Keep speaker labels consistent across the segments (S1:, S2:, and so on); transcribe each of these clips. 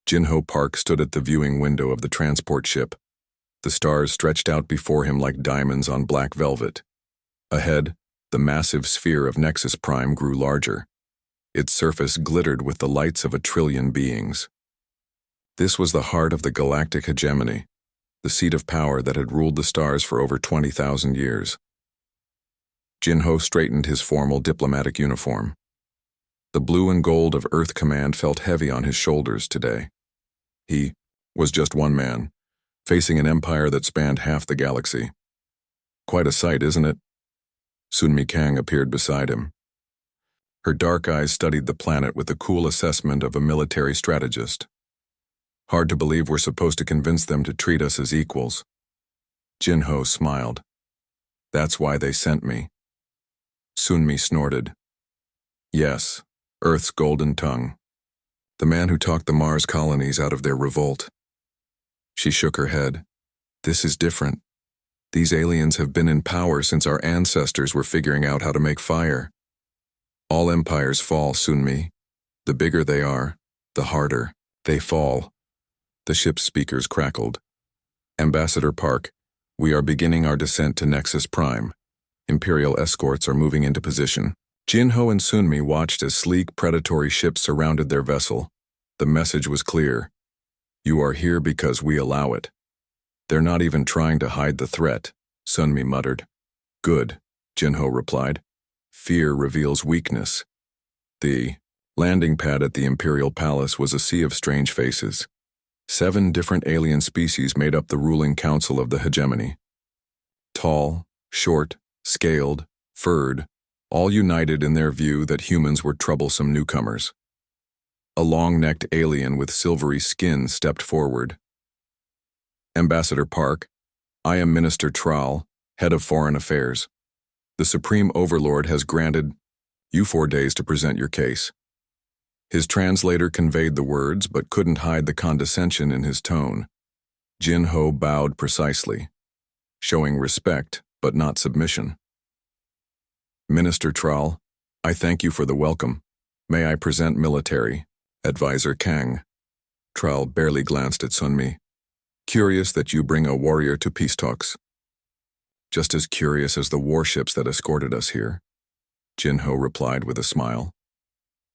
S1: Jinho Park stood at the viewing window of the transport ship. The stars stretched out before him like diamonds on black velvet. Ahead, the massive sphere of Nexus Prime grew larger. Its surface glittered with the lights of 1 trillion beings. This was the heart of the galactic hegemony, the seat of power that had ruled the stars for over 20,000 years. Jinho straightened his formal diplomatic uniform. The blue and gold of Earth Command felt heavy on his shoulders today. He was just one man, facing an empire that spanned half the galaxy. Quite a sight, isn't it? Sunmi Kang appeared beside him. Her dark eyes studied the planet with the cool assessment of a military strategist. Hard to believe we're supposed to convince them to treat us as equals. Jinho smiled. That's why they sent me. Sunmi snorted. Yes, Earth's golden tongue. The man who talked the Mars colonies out of their revolt. She shook her head. This is different. These aliens have been in power since our ancestors were figuring out how to make fire. All empires fall, Sunmi. The bigger they are, the harder they fall. The ship's speakers crackled. Ambassador Park, we are beginning our descent to Nexus Prime. Imperial escorts are moving into position. Jinho and Sunmi watched as sleek, predatory ships surrounded their vessel. The message was clear. You are here because we allow it. They're not even trying to hide the threat, Sunmi muttered. Good, Jinho replied. Fear reveals weakness. The landing pad at the Imperial Palace was a sea of strange faces. 7 different alien species made up the ruling council of the hegemony. Tall, short, scaled, furred, all united in their view that humans were troublesome newcomers. A long-necked alien with silvery skin stepped forward. Ambassador Park, I am Minister Tral, head of foreign affairs. The Supreme Overlord has granted you 4 days to present your case. His translator conveyed the words but couldn't hide the condescension in his tone. Jinho bowed precisely, showing respect but not submission. Minister Tral, I thank you for the welcome. May I present military advisor Kang. Tral barely glanced at Sunmi. Curious that you bring a warrior to peace talks. Just as curious as the warships that escorted us here, Jinho replied with a smile.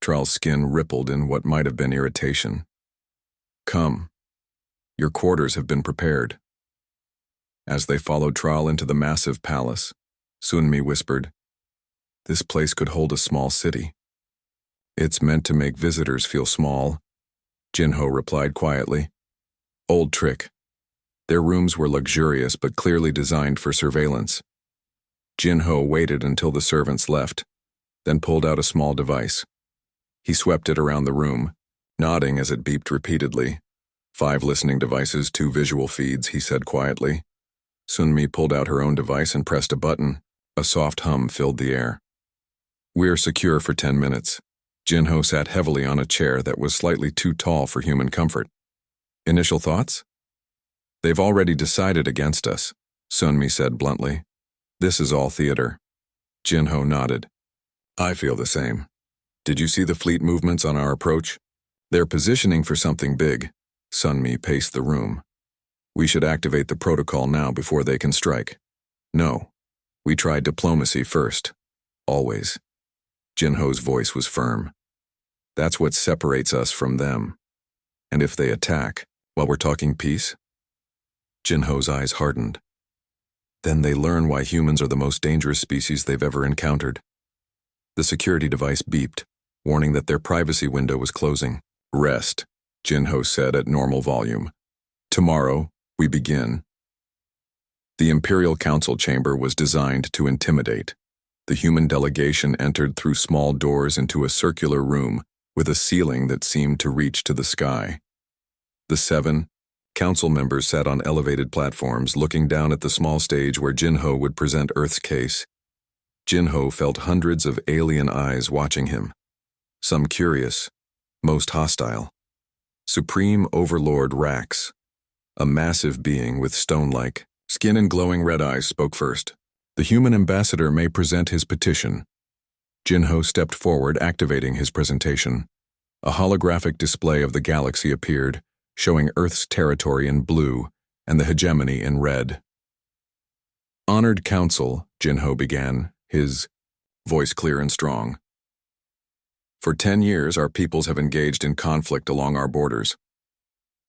S1: Tral's skin rippled in what might have been irritation. Come. Your quarters have been prepared. As they followed Tral into the massive palace, Sunmi whispered, This place could hold a small city. It's meant to make visitors feel small, Jinho replied quietly. Old trick. Their rooms were luxurious but clearly designed for surveillance. Jinho waited until the servants left, then pulled out a small device. He swept it around the room, nodding as it beeped repeatedly. 5 listening devices, 2 visual feeds, he said quietly. Sunmi pulled out her own device and pressed a button. A soft hum filled the air. We're secure for 10 minutes. Jinho sat heavily on a chair that was slightly too tall for human comfort. Initial thoughts? They've already decided against us, Sunmi said bluntly. This is all theater. Jinho nodded. I feel the same. Did you see the fleet movements on our approach? They're positioning for something big. Sunmi paced the room. We should activate the protocol now before they can strike. No. We try diplomacy first. Always. Jinho's voice was firm. That's what separates us from them. And if they attack, while we're talking peace? Jinho's eyes hardened. Then they learn why humans are the most dangerous species they've ever encountered. The security device beeped, warning that their privacy window was closing. Rest, Jinho said at normal volume. Tomorrow, we begin. The Imperial Council chamber was designed to intimidate. The human delegation entered through small doors into a circular room with a ceiling that seemed to reach to the sky. The 7 council members sat on elevated platforms looking down at the small stage where Jinho would present Earth's case. Jinho felt hundreds of alien eyes watching him, some curious, most hostile. Supreme Overlord Rax, a massive being with stone-like skin and glowing red eyes, spoke first. The human ambassador may present his petition. Jinho stepped forward, activating his presentation. A holographic display of the galaxy appeared, showing Earth's territory in blue and the hegemony in red. "Honored Council," Jinho began, his voice clear and strong. "For 10 years, our peoples have engaged in conflict along our borders.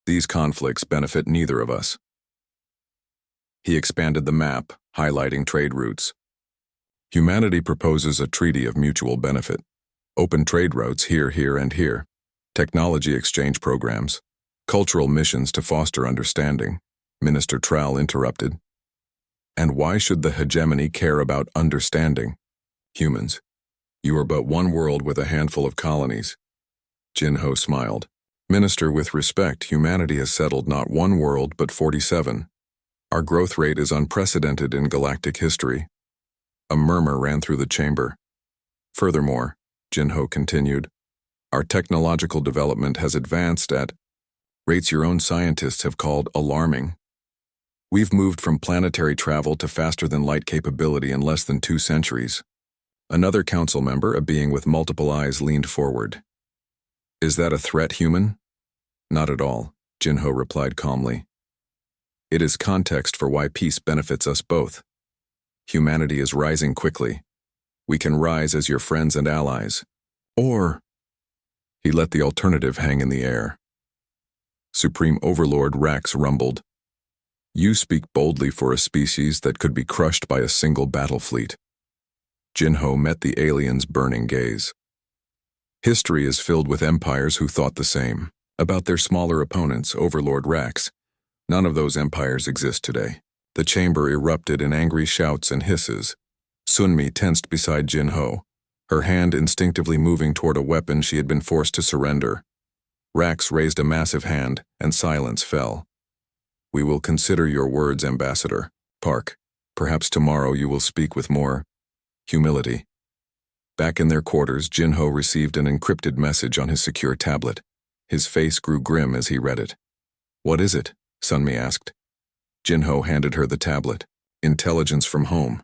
S1: These conflicts benefit neither of us." He expanded the map, highlighting trade routes. "Humanity proposes a treaty of mutual benefit. Open trade routes here, here, and here. Technology exchange programs. Cultural missions to foster understanding," Minister Trall interrupted. "And why should the hegemony care about understanding? Humans, you are but one world with a handful of colonies." Jinho smiled. "Minister, with respect, humanity has settled not one world but 47. Our growth rate is unprecedented in galactic history." A murmur ran through the chamber. "Furthermore," Jinho continued, "our technological development has advanced at rates your own scientists have called alarming. We've moved from planetary travel to faster-than-light capability in less than 2 centuries. Another council member, a being with multiple eyes, leaned forward. "Is that a threat, human?" "Not at all," Jinho replied calmly. "It is context for why peace benefits us both. Humanity is rising quickly. We can rise as your friends and allies. Or—" He let the alternative hang in the air. Supreme Overlord Rax rumbled. "You speak boldly for a species that could be crushed by a single battle fleet." Jinho met the alien's burning gaze. "History is filled with empires who thought the same about their smaller opponents, Overlord Rax. None of those empires exist today." The chamber erupted in angry shouts and hisses. Sunmi tensed beside Jinho, her hand instinctively moving toward a weapon she had been forced to surrender. Rax raised a massive hand, and silence fell. "We will consider your words, Ambassador. Park, perhaps tomorrow you will speak with more humility." Back in their quarters, Jinho received an encrypted message on his secure tablet. His face grew grim as he read it. "What is it?" Sunmi asked. Jinho handed her the tablet. "Intelligence from home.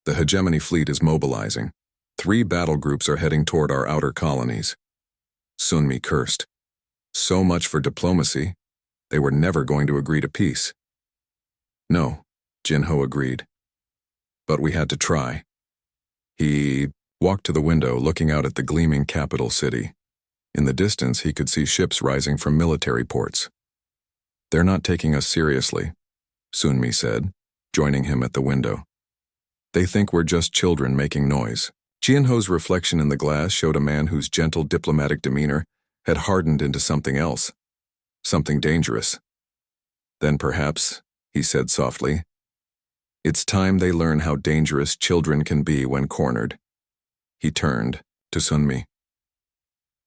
S1: The hegemony fleet is mobilizing. 3 battle groups are heading toward our outer colonies." Sunmi cursed. So much for diplomacy. They were never going to agree to peace. "No," Jinho agreed. "But we had to try." He walked to the window, looking out at the gleaming capital city. In the distance, he could see ships rising from military ports. "They're not taking us seriously," Sunmi said, joining him at the window. "They think we're just children making noise." Jinho's reflection in the glass showed a man whose gentle diplomatic demeanor had hardened into something else, something dangerous. "Then perhaps," he said softly, "it's time they learn how dangerous children can be when cornered." He turned to Sunmi.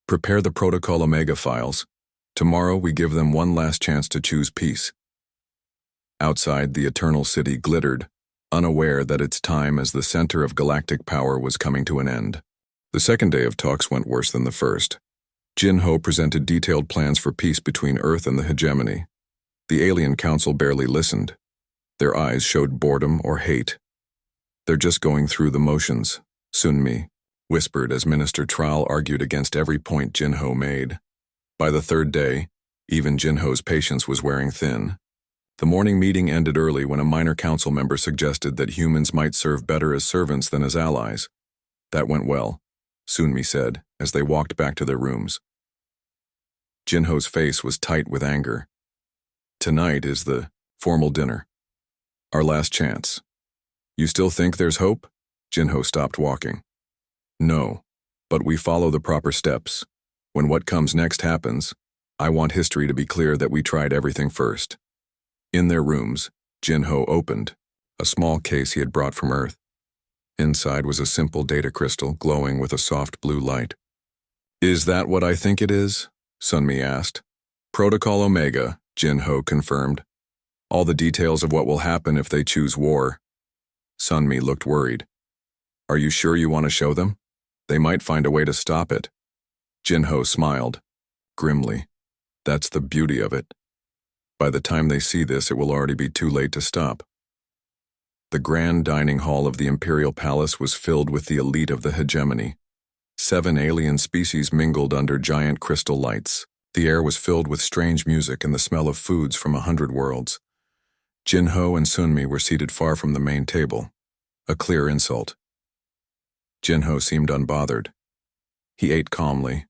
S1: "Prepare the Protocol Omega files. Tomorrow we give them one last chance to choose peace." Outside, the Eternal City glittered, unaware that its time as the center of galactic power was coming to an end. The second day of talks went worse than the first. Jinho presented detailed plans for peace between Earth and the hegemony. The Alien Council barely listened. Their eyes showed boredom or hate. "They're just going through the motions," Sunmi whispered as Minister Trall argued against every point Jinho made. By the 3rd day, even Jinho's patience was wearing thin. The morning meeting ended early when a minor council member suggested that humans might serve better as servants than as allies. "That went well," Sunmi said, as they walked back to their rooms. Jinho's face was tight with anger. "Tonight is the formal dinner. Our last chance. You still think there's hope?" Jinho stopped walking. "No, but we follow the proper steps. When what comes next happens, I want history to be clear that we tried everything first." In their rooms, Jinho opened a small case he had brought from Earth. Inside was a simple data crystal glowing with a soft blue light. "Is that what I think it is?" Sunmi asked. "Protocol Omega," Jinho confirmed. "All the details of what will happen if they choose war." Sunmi looked worried. "Are you sure you want to show them? They might find a way to stop it." Jinho smiled grimly. "That's the beauty of it. By the time they see this, it will already be too late to stop." The grand dining hall of the Imperial Palace was filled with the elite of the hegemony. 7 alien species mingled under giant crystal lights. The air was filled with strange music and the smell of foods from 100 worlds. Jinho and Sunmi were seated far from the main table, a clear insult. Jinho seemed unbothered. He ate calmly,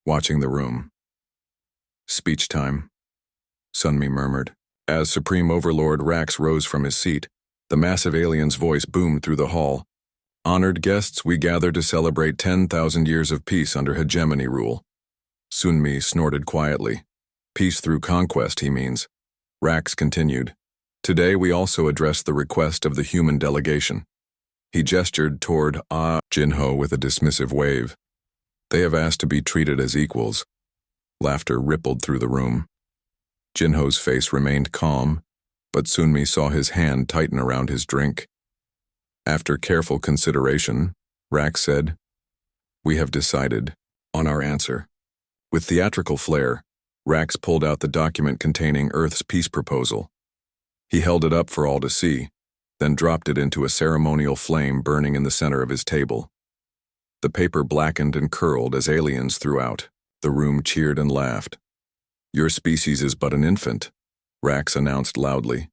S1: watching the room. "Speech time," Sunmi murmured. As Supreme Overlord Rax rose from his seat, the massive alien's voice boomed through the hall. "Honored guests, we gather to celebrate 10,000 years of peace under hegemony rule." Sunmi snorted quietly. "Peace through conquest, he means." Rax continued. "Today we also address the request of the human delegation." He gestured toward Jinho with a dismissive wave. "They have asked to be treated as equals." Laughter rippled through the room. Jinho's face remained calm, but Sunmi saw his hand tighten around his drink. After careful consideration, Rax said, "We have decided on our answer." With theatrical flair, Rax pulled out the document containing Earth's peace proposal. He held it up for all to see, then dropped it into a ceremonial flame burning in the center of his table. The paper blackened and curled as aliens threw out. The room cheered and laughed. "Your species is but an infant," Rax announced loudly.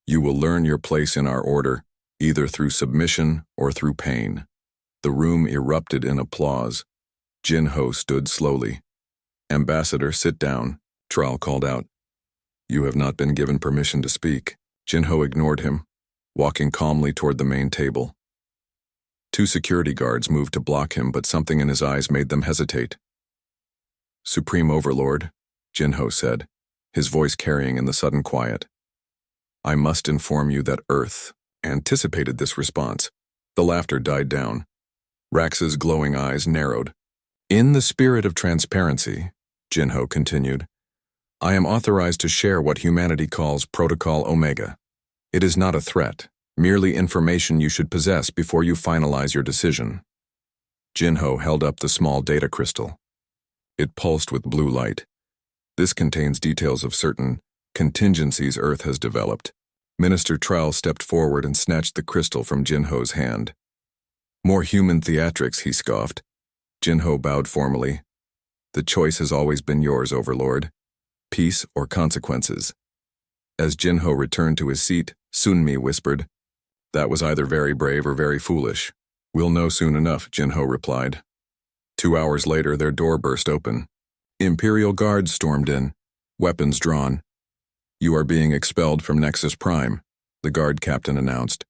S1: "You will learn your place in our order, either through submission or through pain." The room erupted in applause. Jinho stood slowly. "Ambassador, sit down," Tral called out. "You have not been given permission to speak." Jinho ignored him, walking calmly toward the main table. 2 security guards moved to block him, but something in his eyes made them hesitate. "Supreme Overlord," Jinho said, his voice carrying in the sudden quiet. "I must inform you that Earth anticipated this response." The laughter died down. Rax's glowing eyes narrowed. "In the spirit of transparency," Jinho continued, "I am authorized to share what humanity calls Protocol Omega. It is not a threat, merely information you should possess before you finalize your decision." Jinho held up the small data crystal. It pulsed with blue light. "This contains details of certain contingencies Earth has developed." Minister Trowell stepped forward and snatched the crystal from Jinho's hand. "More human theatrics," he scoffed. Jinho bowed formally. "The choice has always been yours, Overlord. Peace or consequences." As Jinho returned to his seat, Sunmi whispered, "That was either very brave or very foolish." "We'll know soon enough," Jinho replied. 2 hours later, their door burst open. Imperial guards stormed in, weapons drawn. "You are being expelled from Nexus Prime," the guard captain announced.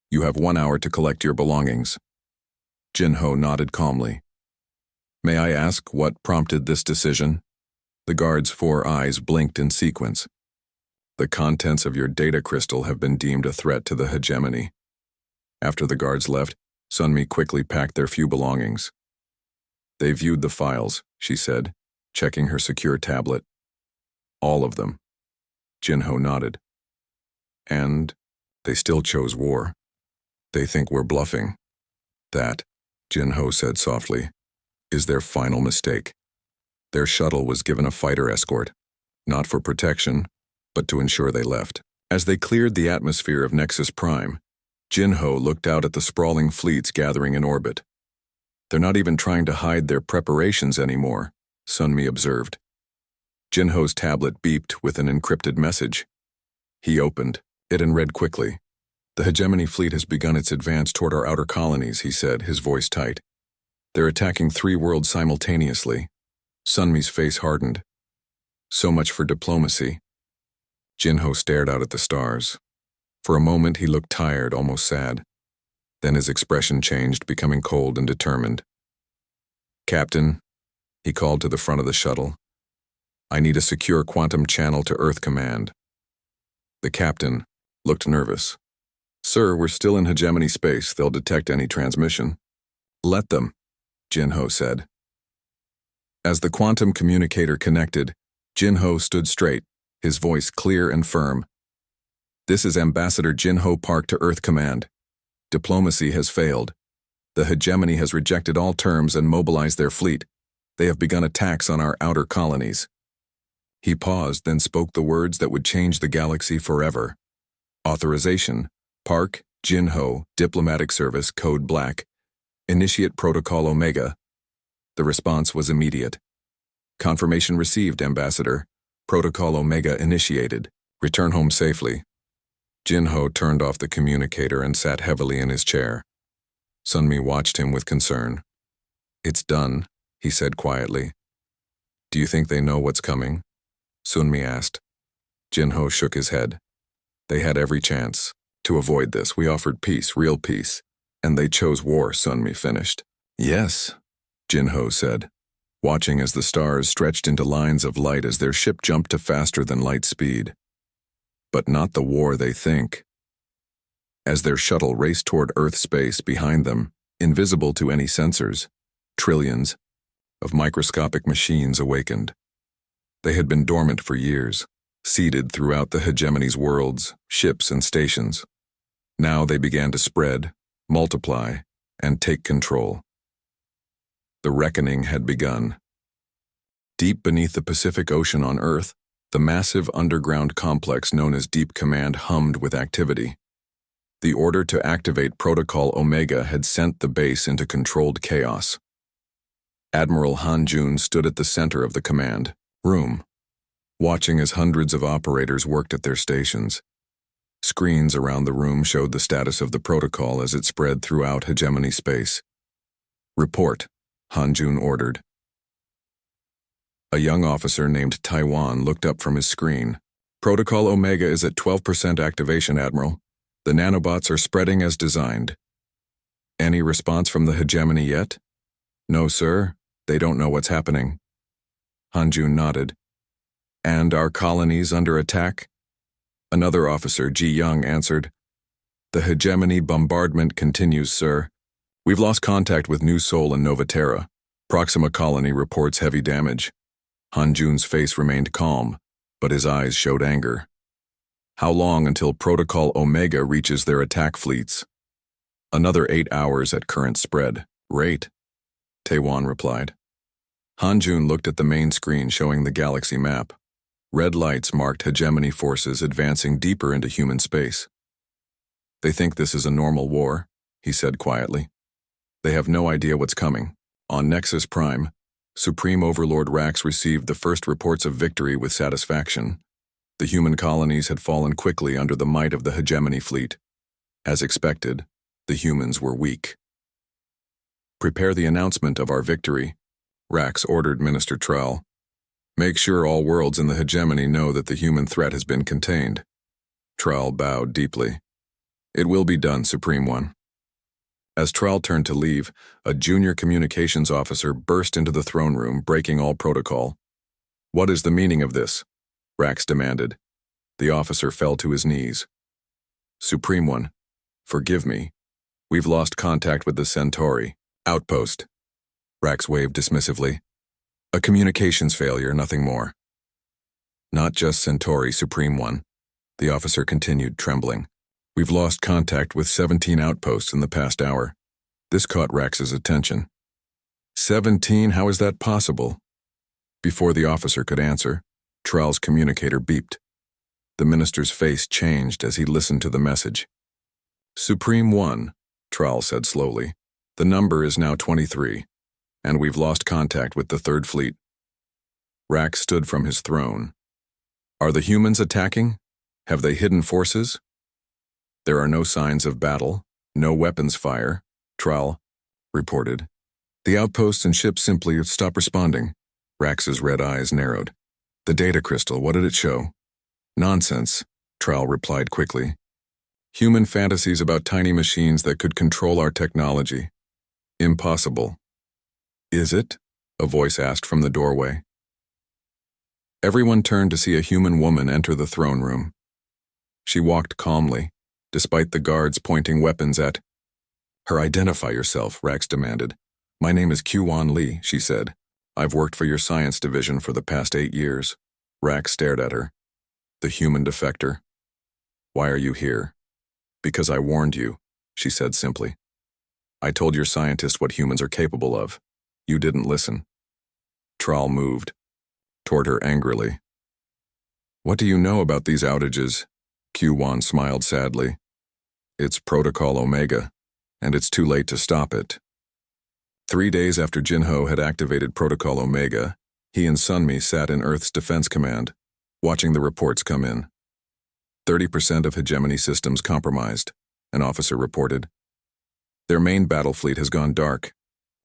S1: "You have 1 hour to collect your belongings." Jinho nodded calmly. "May I ask what prompted this decision?" The guard's 4 eyes blinked in sequence. "The contents of your data crystal have been deemed a threat to the hegemony." After the guards left, Sunmi quickly packed their few belongings. "They viewed the files," she said, checking her secure tablet. "All of them." Jinho nodded. "And they still chose war. They think we're bluffing." "That," Jinho said softly, "is their final mistake. Their shuttle was given a fighter escort, not for protection, but to ensure they left." As they cleared the atmosphere of Nexus Prime, Jinho looked out at the sprawling fleets gathering in orbit. "They're not even trying to hide their preparations anymore," Sunmi observed. Jinho's tablet beeped with an encrypted message. He opened it and read quickly. "The hegemony fleet has begun its advance toward our outer colonies," he said, his voice tight. "They're attacking 3 worlds simultaneously." Sunmi's face hardened. "So much for diplomacy." Jinho stared out at the stars. For a moment he looked tired, almost sad. Then his expression changed, becoming cold and determined. "Captain," he called to the front of the shuttle, "I need a secure quantum channel to Earth Command." The captain looked nervous. "Sir, we're still in hegemony space. They'll detect any transmission." "Let them," Jinho said. As the quantum communicator connected, Jinho stood straight, his voice clear and firm. "This is Ambassador Jinho Park to Earth Command. Diplomacy has failed. The hegemony has rejected all terms and mobilized their fleet. They have begun attacks on our outer colonies." He paused, then spoke the words that would change the galaxy forever. "Authorization. Park, Jinho, Diplomatic Service, Code Black. Initiate Protocol Omega. The response was immediate. Confirmation received, Ambassador. Protocol Omega initiated. Return home safely. Jin-Ho turned off the communicator and sat heavily in his chair. Sunmi watched him with concern. It's done, he said quietly. Do you think they know what's coming? Sunmi asked. Jin-Ho shook his head. They had every chance. To avoid this, we offered peace, real peace. And they chose war, Sunmi finished. Yes, Jin-Ho said, watching as the stars stretched into lines of light as their ship jumped to faster than light speed. But not the war they think. As their shuttle raced toward Earth space behind them, invisible to any sensors, trillions of microscopic machines awakened. They had been dormant for years, seeded throughout the hegemony's worlds, ships and stations. Now they began to spread, multiply, and take control. The reckoning had begun. Deep beneath the Pacific Ocean on Earth, the massive underground complex known as Deep Command hummed with activity. The order to activate Protocol Omega had sent the base into controlled chaos. Admiral Han Jun stood at the center of the command room, watching as hundreds of operators worked at their stations. Screens around the room showed the status of the protocol as it spread throughout hegemony space. Report, Han Jun ordered. A young officer named Taiwan looked up from his screen. Protocol Omega is at 12% activation, Admiral. The nanobots are spreading as designed. Any response from the hegemony yet? No, sir. They don't know what's happening. Han Jun nodded. And our colonies under attack? Another officer, Ji Young, answered. The hegemony bombardment continues, sir. We've lost contact with New Sol and Novaterra. Proxima Colony reports heavy damage. Han Jun's face remained calm, but his eyes showed anger. How long until Protocol Omega reaches their attack fleets? Another 8 hours at current spread. Rate, Taiwan replied. Han Jun looked at the main screen showing the galaxy map. Red lights marked hegemony forces advancing deeper into human space. They think this is a normal war, he said quietly. They have no idea what's coming. On Nexus Prime, Supreme Overlord Rax received the first reports of victory with satisfaction. The human colonies had fallen quickly under the might of the hegemony fleet. As expected, the humans were weak. Prepare the announcement of our victory, Rax ordered Minister Trell. Make sure all worlds in the hegemony know that the human threat has been contained. Trell bowed deeply. It will be done, Supreme One. As Trell turned to leave, a junior communications officer burst into the throne room, breaking all protocol. What is the meaning of this? Rax demanded. The officer fell to his knees. Supreme One, forgive me. We've lost contact with the Centauri outpost. Rax waved dismissively. A communications failure, nothing more. Not just Centauri, Supreme One. The officer continued, trembling. We've lost contact with 17 outposts in the past hour. This caught Rax's attention. 17? How is that possible? Before the officer could answer, Trell's communicator beeped. The minister's face changed as he listened to the message. Supreme One, Trell said slowly. The number is now 23, and we've lost contact with the Third Fleet. Rax stood from his throne. Are the humans attacking? Have they hidden forces? There are no signs of battle, no weapons fire, Trell reported. The outposts and ships simply stop responding. Rax's red eyes narrowed. The data crystal, what did it show? Nonsense, Trell replied quickly. Human fantasies about tiny machines that could control our technology. Impossible. Is it? A voice asked from the doorway. Everyone turned to see a human woman enter the throne room. She walked calmly, despite the guards pointing weapons at her. Identify yourself, Rax demanded. My name is Q-Wan Lee, she said. I've worked for your science division for the past 8 years. Rax stared at her. The human defector. Why are you here? Because I warned you, she said simply. I told your scientists what humans are capable of. You didn't listen. Trell moved toward her angrily. What do you know about these outages? Q-Wan smiled sadly. It's Protocol Omega, and it's too late to stop it. 3 days after Jinho had activated Protocol Omega, he and Sunmi sat in Earth's Defense Command, watching the reports come in. 30% of hegemony systems compromised, an officer reported. Their main battle fleet has gone dark,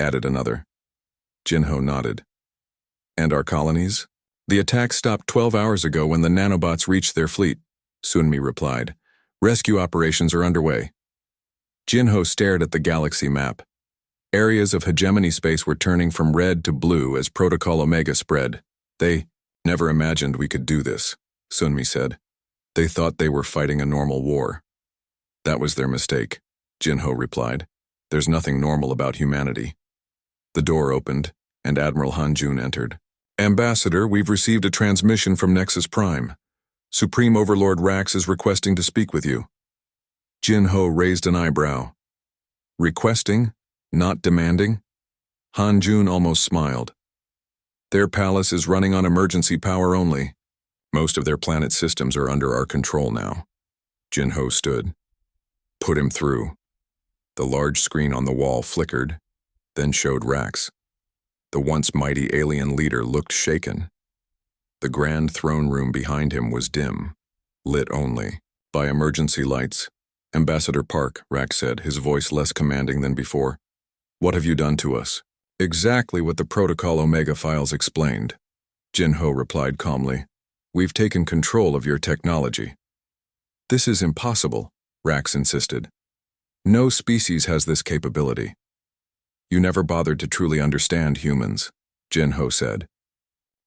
S1: added another. Jinho nodded. And our colonies? The attack stopped 12 hours ago when the nanobots reached their fleet, Sunmi replied. Rescue operations are underway. Jinho stared at the galaxy map. Areas of hegemony space were turning from red to blue as Protocol Omega spread. They never imagined we could do this, Sunmi said. They thought they were fighting a normal war. That was their mistake, Jinho replied. There's nothing normal about humanity. The door opened, and Admiral Han-Jun entered. Ambassador, we've received a transmission from Nexus Prime. Supreme Overlord Rax is requesting to speak with you. Jinho raised an eyebrow. Requesting, not demanding? Han-Jun almost smiled. Their palace is running on emergency power only. Most of their planet systems are under our control now. Jinho stood. Put him through. The large screen on the wall flickered, then showed Rax. The once mighty alien leader looked shaken. The grand throne room behind him was dim, lit only by emergency lights. Ambassador Park, Rax said, his voice less commanding than before. What have you done to us? Exactly what the Protocol Omega files explained. Jinho replied calmly. We've taken control of your technology. This is impossible, Rax insisted. No species has this capability. You never bothered to truly understand humans, Jinho said.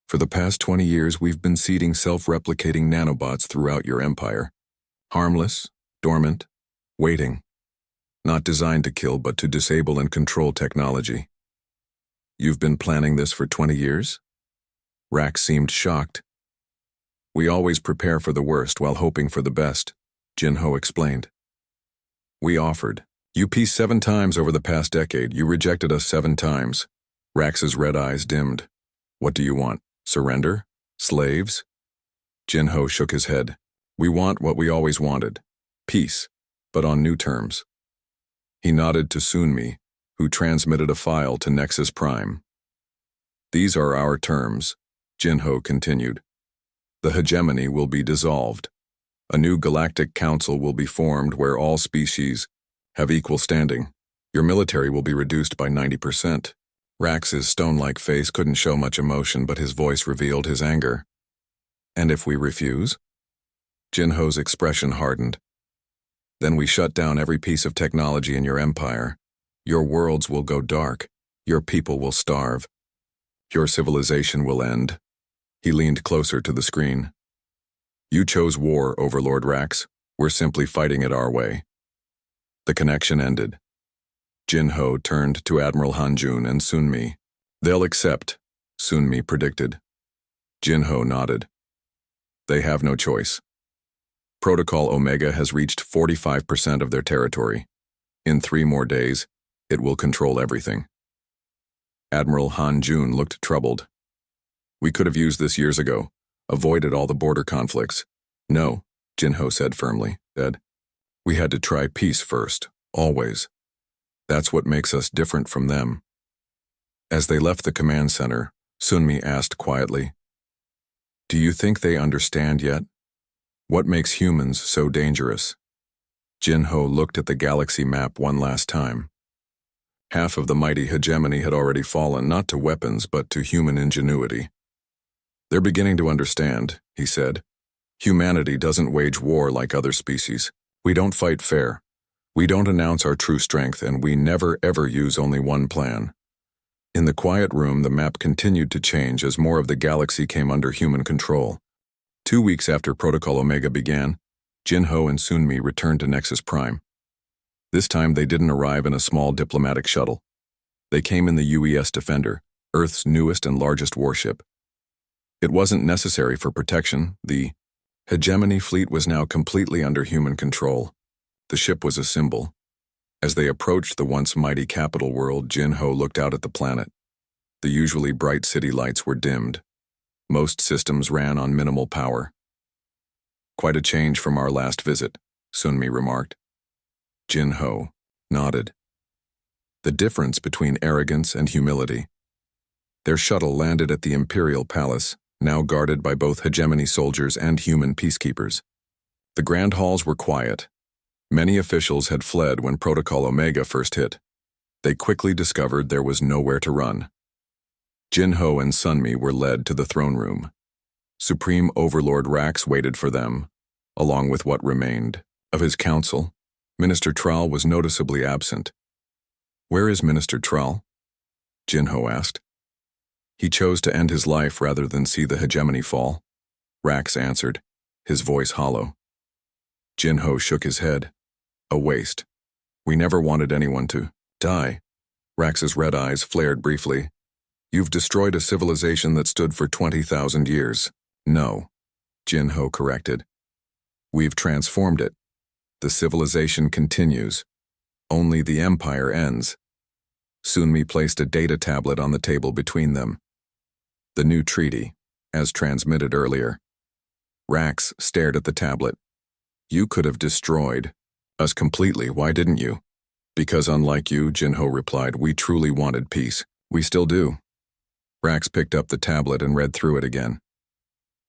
S1: For the past 20 years, we've been seeding self-replicating nanobots throughout your empire. Harmless, dormant, waiting. Not designed to kill, but to disable and control technology. You've been planning this for 20 years? Rax seemed shocked. We always prepare for the worst while hoping for the best, Jinho explained. We offered. You peaced 7 times over the past decade. You rejected us 7 times. Rax's red eyes dimmed. What do you want? Surrender? Slaves? Jinho shook his head. We want what we always wanted. Peace, but on new terms. He nodded to Sunmi, who transmitted a file to Nexus Prime. These are our terms, Jinho continued. The hegemony will be dissolved. A new Galactic Council will be formed where all species have equal standing. Your military will be reduced by 90%. Rax's stone-like face couldn't show much emotion, but his voice revealed his anger. And if we refuse? Jinho's expression hardened. Then we shut down every piece of technology in your empire. Your worlds will go dark. Your people will starve. Your civilization will end. He leaned closer to the screen. You chose war, Overlord Rax. We're simply fighting it our way. The connection ended. Jinho turned to Admiral Han-Jun and Sunmi. They'll accept, Sunmi predicted. Jinho nodded. They have no choice. Protocol Omega has reached 45% of their territory. In 3 more days, it will control everything. Admiral Han-Jun looked troubled. We could have used this years ago, avoided all the border conflicts. No, Jinho said firmly. We had to try peace first, always. That's what makes us different from them. As they left the command center, Sunmi asked quietly, Do you think they understand yet? What makes humans so dangerous? Jinho looked at the galaxy map one last time. Half of the mighty hegemony had already fallen, not to weapons, but to human ingenuity. They're beginning to understand, he said. Humanity doesn't wage war like other species. We don't fight fair. We don't announce our true strength, and we never ever use only one plan. In the quiet room, the map continued to change as more of the galaxy came under human control. 2 weeks after Protocol Omega began, Jinho and Sunmi returned to Nexus Prime. This time they didn't arrive in a small diplomatic shuttle. They came in the UES Defender, Earth's newest and largest warship. It wasn't necessary for protection. The hegemony fleet was now completely under human control. The ship was a symbol. As they approached the once mighty capital world, Jinho looked out at the planet. The usually bright city lights were dimmed. Most systems ran on minimal power. Quite a change from our last visit, Sunmi remarked. Jinho nodded. the difference between arrogance and humility. Their shuttle landed at the Imperial Palace, now guarded by both hegemony soldiers and human peacekeepers. The grand halls were quiet. Many officials had fled when Protocol Omega first hit. They quickly discovered there was nowhere to run. Jinho and Sunmi were led to the throne room. Supreme Overlord Rax waited for them, along with what remained of his council. Minister Tral was noticeably absent. "Where is Minister Tral?" Jinho asked. "He chose to end his life rather than see the hegemony fall," Rax answered, his voice hollow. Jinho shook his head. "A waste. We never wanted anyone to die." Rax's red eyes flared briefly. "You've destroyed a civilization that stood for 20,000 years. No," Jinho corrected. "We've transformed it. The civilization continues. Only the empire ends." Sunmi placed a data tablet on the table between them. "The new treaty, as transmitted earlier." Rax stared at the tablet. "You could have destroyed us completely, why didn't you?" "Because unlike you," Jinho replied, "we truly wanted peace. We still do." Rax picked up the tablet and read through it again.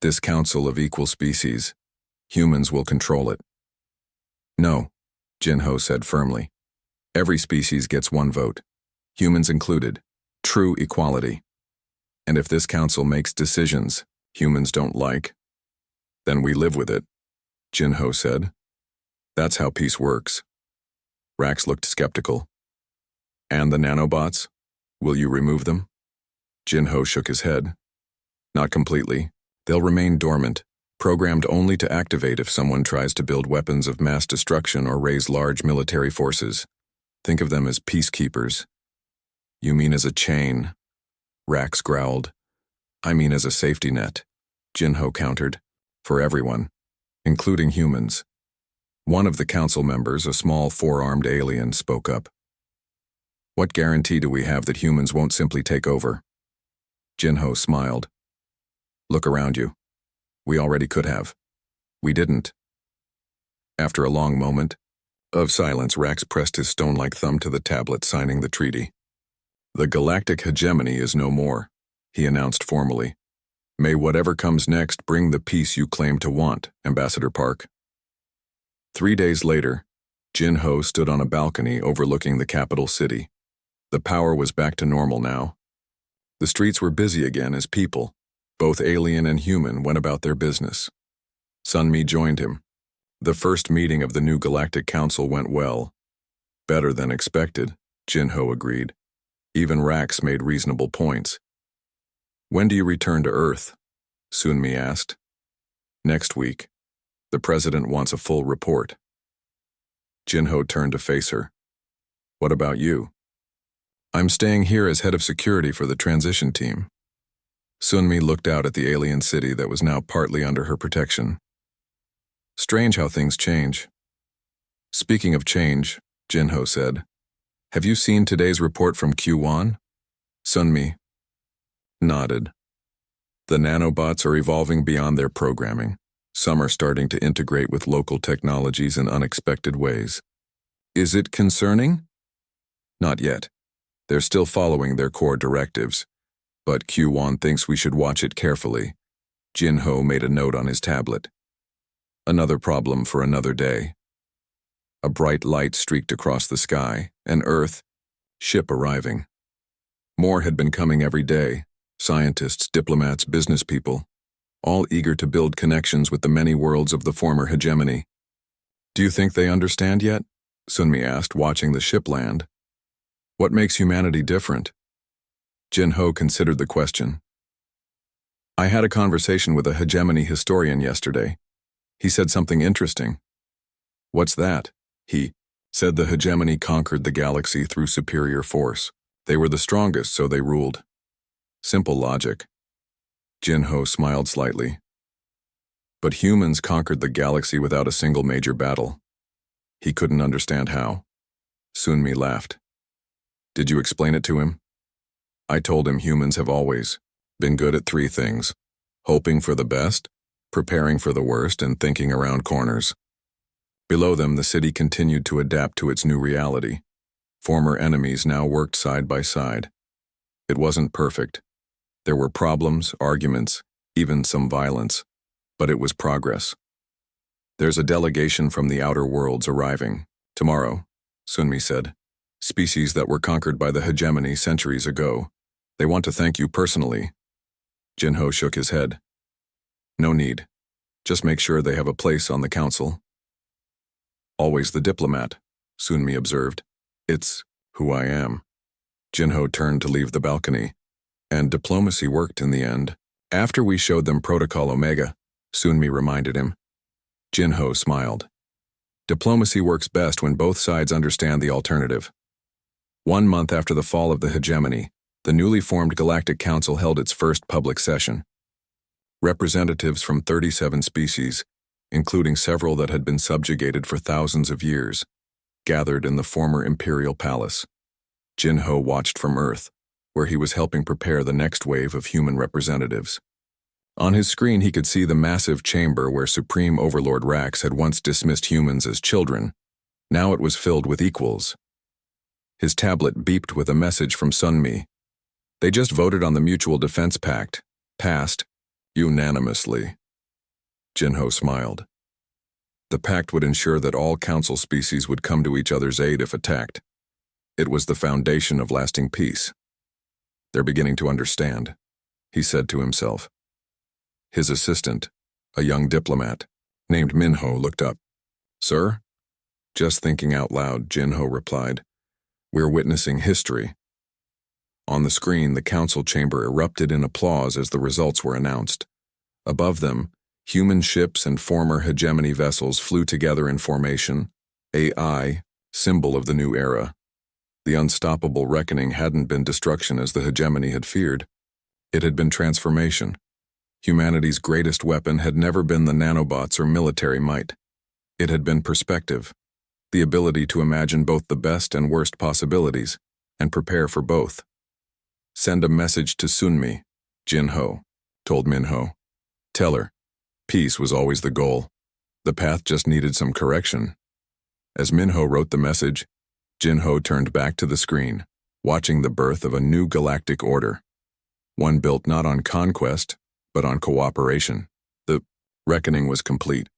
S1: "This council of equal species. Humans will control it." "No," Jinho said firmly. "Every species gets one vote. Humans included. True equality. And if this council makes decisions humans don't like, then we live with it," Jinho said. "That's how peace works." Rax looked skeptical. "And the nanobots? Will you remove them?" Jinho shook his head. "Not completely. They'll remain dormant, programmed only to activate if someone tries to build weapons of mass destruction or raise large military forces. Think of them as peacekeepers." "You mean as a chain?" Rax growled. "I mean as a safety net," Jinho countered. "For everyone, including humans." One of the council members, a small four-armed alien, spoke up. "What guarantee do we have that humans won't simply take over?" Jinho smiled. "Look around you. We already could have. We didn't." After a long moment of silence, Rax pressed his stone-like thumb to the tablet signing the treaty. "The galactic hegemony is no more," he announced formally. "May whatever comes next bring the peace you claim to want, Ambassador Park." 3 days later, Jinho stood on a balcony overlooking the capital city. The power was back to normal now. The streets were busy again as people, both alien and human, went about their business. Sunmi joined him. The first meeting of the new Galactic Council went well. "Better than expected," Jinho agreed. Even Rax made reasonable points. "When do you return to Earth?" Sunmi asked. "Next week. The president wants a full report." Jinho turned to face her. "What about you?" "I'm staying here as head of security for the transition team." Sunmi looked out at the alien city that was now partly under her protection. "Strange how things change." "Speaking of change," Jinho said, "have you seen today's report from Q1? Sunmi nodded. "The nanobots are evolving beyond their programming. Some are starting to integrate with local technologies in unexpected ways." "Is it concerning?" "Not yet. They're still following their core directives. But Q1 thinks we should watch it carefully." Jinho made a note on his tablet. "Another problem for another day." A bright light streaked across the sky, an Earth ship arriving. More had been coming every day, scientists, diplomats, business people, all eager to build connections with the many worlds of the former hegemony. "Do you think they understand yet?" Sunmi asked, watching the ship land. "What makes humanity different?" Jinho considered the question. "I had a conversation with a hegemony historian yesterday. He said something interesting." "What's that?" "He said the hegemony conquered the galaxy through superior force. They were the strongest, so they ruled. Simple logic." Jinho smiled slightly. "But humans conquered the galaxy without a single major battle." He couldn't understand how. Sunmi laughed. "Did you explain it to him?" "I told him humans have always been good at 3 things: hoping for the best, preparing for the worst, and thinking around corners." Below them, the city continued to adapt to its new reality. Former enemies now worked side by side. It wasn't perfect. There were problems, arguments, even some violence, but it was progress. There's a delegation from the outer worlds arriving. Tomorrow, Sunmi said. Species that were conquered by the hegemony centuries ago. They want to thank you personally. Jinho shook his head. No need. Just make sure they have a place on the council. Always the diplomat, Sunmi observed. It's who I am. Jinho turned to leave the balcony. And diplomacy worked in the end. After we showed them Protocol Omega, Sunmi reminded him. Jinho smiled. Diplomacy works best when both sides understand the alternative. 1 month after the fall of the hegemony, the newly formed Galactic Council held its first public session. Representatives from 37 species, including several that had been subjugated for thousands of years, gathered in the former Imperial Palace. Jinho watched from Earth, where he was helping prepare the next wave of human representatives. On his screen he could see the massive chamber where Supreme Overlord Rax had once dismissed humans as children. Now it was filled with equals. His tablet beeped with a message from Sunmi. They just voted on the Mutual Defense Pact. Passed. Unanimously. Jinho smiled. The pact would ensure that all council species would come to each other's aid if attacked. It was the foundation of lasting peace. They're beginning to understand, he said to himself. His assistant, a young diplomat, named Minho, looked up. Sir? Just thinking out loud, Jinho replied. We're witnessing history. On the screen, the council chamber erupted in applause as the results were announced. Above them, human ships and former hegemony vessels flew together in formation. AI, symbol of the new era. The unstoppable reckoning hadn't been destruction as the hegemony had feared. It had been transformation. Humanity's greatest weapon had never been the nanobots or military might. It had been perspective, the ability to imagine both the best and worst possibilities, and prepare for both. Send a message to Sunmi, Jinho told Minho. Tell her, peace was always the goal. The path just needed some correction. As Minho wrote the message, Jinho turned back to the screen, watching the birth of a new galactic order. One built not on conquest, but on cooperation. The reckoning was complete.